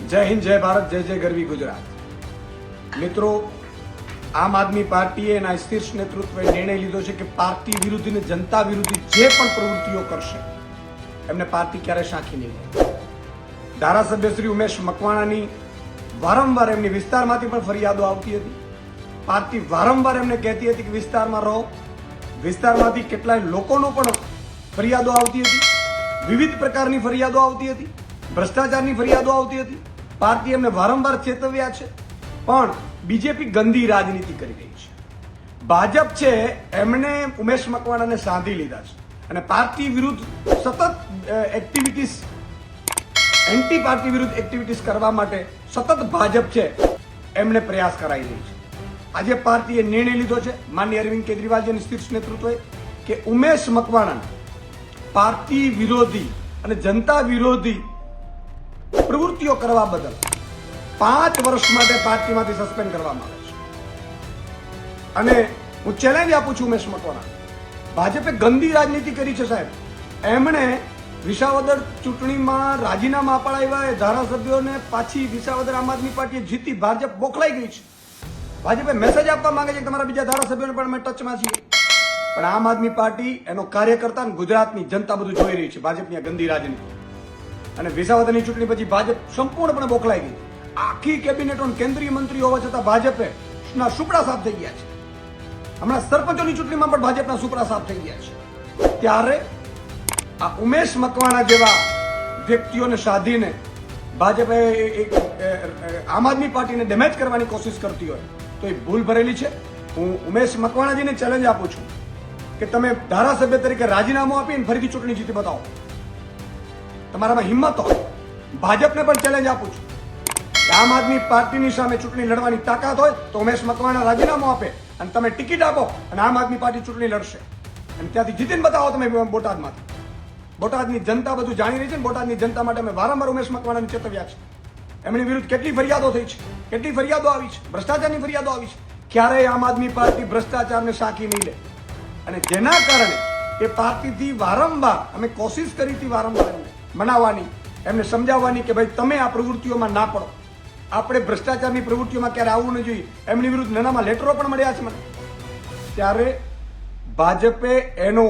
જય હિન્દ, જય ભારત, જય જય ગરવી ગુજરાત। મિત્રો, આમ આદમી પાર્ટીએ એના શીર્ષ નેતૃત્વએ નિર્ણય લીધો છે કે પાર્ટી વિરુદ્ધ અને જનતા વિરુદ્ધ જે પણ પ્રવૃત્તિઓ કરશે એમને પાર્ટી ક્યારે સાંખી નહીં લે। ધારાસભ્ય શ્રી ઉમેશ મકવાણાની વારંવાર એમની વિસ્તારમાંથી પણ ફરિયાદો આવતી હતી। પાર્ટી વારંવાર એમને કહેતી હતી કે વિસ્તારમાં રહો। વિસ્તારમાંથી કેટલાય લોકોનો પણ ફરિયાદો આવતી હતી, વિવિધ પ્રકારની ફરિયાદો આવતી હતી, ભ્રષ્ટાચારની ફરિયાદો આવતી હતી। પાર્ટી એમને વારંવાર ચેતવ્યા છે, પણ બીજેપી ગંદી રાજનીતિ કરી રહી છે। ભાજપ છે એમણે ઉમેશ મકવાણાને સાંધી લીધા છે અને પાર્ટી વિરુદ્ધ સતત એક્ટિવિટીઝ, એન્ટી પાર્ટી વિરુદ્ધ એક્ટિવિટીઝ કરવા માટે સતત ભાજપ છે એમને પ્રયાસ કરાઈ રહી છે। આજે પાર્ટીએ નિર્ણય લીધો છે માનનીય અરવિંદ કેજરીવાલજીના શીર્ષ નેતૃત્વએ કે ઉમેશ મકવાણાને પાર્ટી વિરોધી અને જનતા વિરોધી પ્રવૃત્તિઓ કરવા બદલ 5 વર્ષ માટે પાર્ટીમાંથી સસ્પેન્ડ કરવામાં આવે છે। અને હું ચેલેન્જ આપું છું ઉમેશ મકવાણા, ભાજપે ગંદી રાજનીતિ કરી છે સાહેબ। એમણે વિસાવદર ચૂંટણીમાં રાજીનામા અપાડાવ્યા, ધારાસભ્યોને પાછી વિસાવદર આમ આદમી પાર્ટીએ જીતી, ભાજપ બોખલાઈ ગઈ છે। ભાજપે મેસેજ આપવા માંગે છે કે તમારા બીજા ધારાસભ્યોને પણ અમે ટચમાં છીએ, પણ આમ આદમી પાર્ટી એનો કાર્યકર્તા અને ગુજરાતની જનતા બધું જોઈ રહી છે ભાજપની આ ગંદી રાજનીતિ। અને વિસાવદરની ચૂંટણી પછી ભાજપ સંપૂર્ણપણે બોખલાઈ ગઈ। આખી કેબિનેટ કેન્દ્રીય મંત્રી હોવા છતાં ભાજપે ના સુપડા સાફ થઈ ગયા છે। હમણાં સરપંચોની ચૂંટણીમાં પણ ભાજપના સુપડા સાફ થઈ ગયા છે। ત્યારે આ ઉમેશ મકવાણા જેવા વ્યક્તિઓને સાધીને ભાજપે આમ આદમી પાર્ટીને ડેમેજ કરવાની કોશિશ કરતી હોય તો એ ભૂલ ભરેલી છે। હું ઉમેશ મકવાણાજીને ચેલેન્જ આપું છું કે તમે ધારાસભ્ય તરીકે રાજીનામું આપીને ફરીથી ચૂંટણી જીતી બતાવો, તમારામાં હિંમત હોય। ભાજપને પણ ચેલેન્જ આપું છું કે આમ આદમી પાર્ટીની સામે ચૂંટણી લડવાની તાકાત હોય તો ઉમેશ મકવાણા રાજીનામું આપે અને તમે ટિકિટ આપો અને આમ આદમી પાર્ટી ચૂંટણી લડશે અને ત્યાંથી જીતીને બતાવો તમે બોટાદમાંથી। બોટાદની જનતા બધું જાણી રહી છે। બોટાદની જનતા માટે અમે વારંવાર ઉમેશ મકવાણાને ચેતવ્યા છે। એમની વિરુદ્ધ કેટલી ફરિયાદો થઈ છે, કેટલી ફરિયાદો આવી છે, ભ્રષ્ટાચારની ફરિયાદો આવી છે। ક્યારેય આમ આદમી પાર્ટી ભ્રષ્ટાચારને સાંખી નહીં લે અને જેના કારણે એ પાર્ટીથી વારંવાર અમે કોશિશ કરી હતી વારંવાર એમને મનાવવાની, એમને સમજાવવાની કે ભાઈ તમે આ પ્રવૃત્તિઓમાં ના પડો, આપણે ભ્રષ્ટાચારની પ્રવૃત્તિઓમાં ક્યારે આવવું ન જોઈએ। એમની વિરુદ્ધ નાનામાં લેટરો પણ મળ્યા છે મને। ત્યારે ભાજપે એનો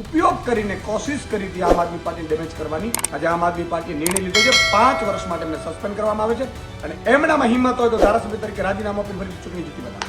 ઉપયોગ કરીને કોશિશ કરી હતી આમ આદમી પાર્ટીને ડેમેજ કરવાની। આજે આમ આદમી પાર્ટીએ નિર્ણય લીધો છે 5 વર્ષ માટે એમને સસ્પેન્ડ કરવામાં આવે છે અને એમનામાં હિંમત હોય તો ધારાસભ્ય તરીકે રાજીનામું આપીને ફરી ચૂંટણી જીતી બતાવે।